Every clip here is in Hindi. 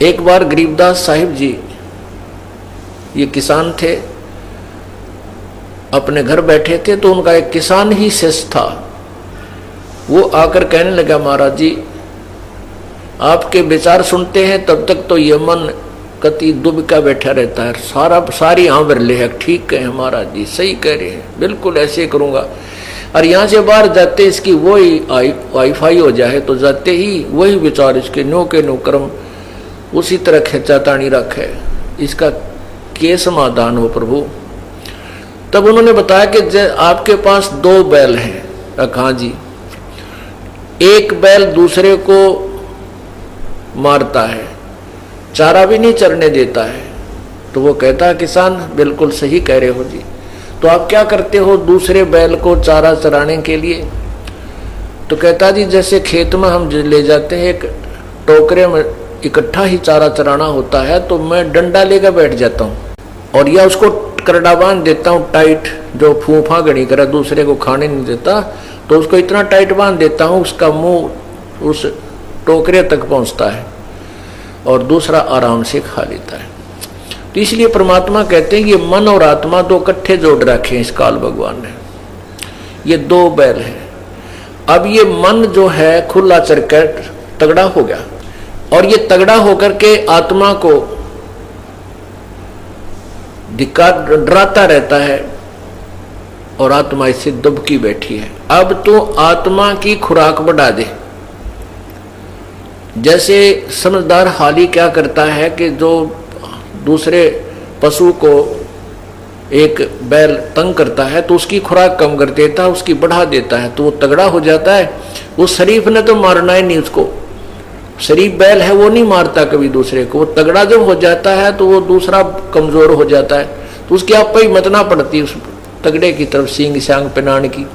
एक बार गरीबदास साहिब जी, ये किसान थे, अपने घर बैठे थे, तो उनका एक किसान ही शिष्य था। वो आकर कहने लगा, महाराज जी आपके विचार सुनते हैं तब तक तो ये मन कति दुबका बैठा रहता है, सारी आंवरले है। ठीक है महाराज जी, सही कह रहे हैं, बिल्कुल ऐसे करूंगा। और यहाँ से बाहर जाते इसकी वही वाईफाई हो जाए तो जाते ही वही विचार इसके नो के नो कर्म उसी तरह खेचा तानी रखे, इसका के समाधान हो प्रभु। तब उन्होंने बताया कि आपके पास 2 बैल हैं। हाँ जी, एक बैल दूसरे को मारता है, चारा भी नहीं चरने देता है। तो वो कहता है, किसान बिल्कुल सही कह रहे हो जी, तो आप क्या करते हो दूसरे बैल को चारा चराने के लिए? तो कहता जी जैसे खेत में हम ले जाते हैं, एक टोकरे में इकट्ठा ही चारा चराना होता है, तो मैं डंडा लेकर बैठ जाता हूँ और या उसको करड़ा बांध देता हूँ टाइट, जो फूफा गणी करे दूसरे को खाने नहीं देता, तो उसको इतना टाइट बांध देता हूँ उसका मुंह उस टोकरे तक पहुँचता है और दूसरा आराम से खा लेता है। तो इसलिए परमात्मा कहते हैं ये मन और आत्मा 2 इकट्ठे जोड़ रखे हैं इस काल भगवान ने, ये 2 बैल है। अब ये मन जो है खुला चरकर तगड़ा हो गया और ये तगड़ा होकर के आत्मा को डराता रहता है और आत्मा इससे दुबकी बैठी है। अब तो आत्मा की खुराक बढ़ा दे। जैसे समझदार हाली क्या करता है कि जो दूसरे पशु को एक बैल तंग करता है तो उसकी खुराक कम कर देता है, उसकी बढ़ा देता है, तो वो तगड़ा हो जाता है। उस शरीफ ने तो मारना ही नहीं उसको, शरीफ बैल है वो नहीं मारता कभी दूसरे को। वो तगड़ा जब हो जाता है तो वो दूसरा कमजोर हो जाता है, तो उसकी आप ही मतना पड़ती है उस तगड़े की तरफ सींग सांग पहनाने की।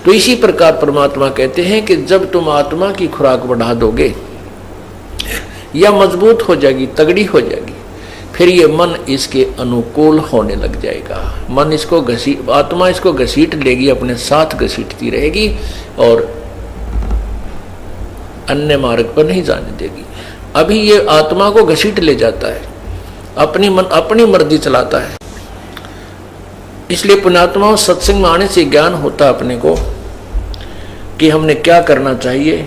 तो इसी प्रकार परमात्मा कहते हैं कि जब तुम आत्मा की खुराक बढ़ा दोगे या मजबूत हो जाएगी, तगड़ी हो जाएगी, फिर ये मन इसके अनुकूल होने लग जाएगा। मन इसको आत्मा इसको घसीट लेगी, अपने साथ घसीटती रहेगी और अन्य मार्ग पर नहीं जाने देगी। अभी ये आत्मा को घसीट ले जाता है, अपनी मर्जी चलाता है। इसलिए पुण्यात्मा सत्संग में आने से ज्ञान होता है अपने को कि हमने क्या करना चाहिए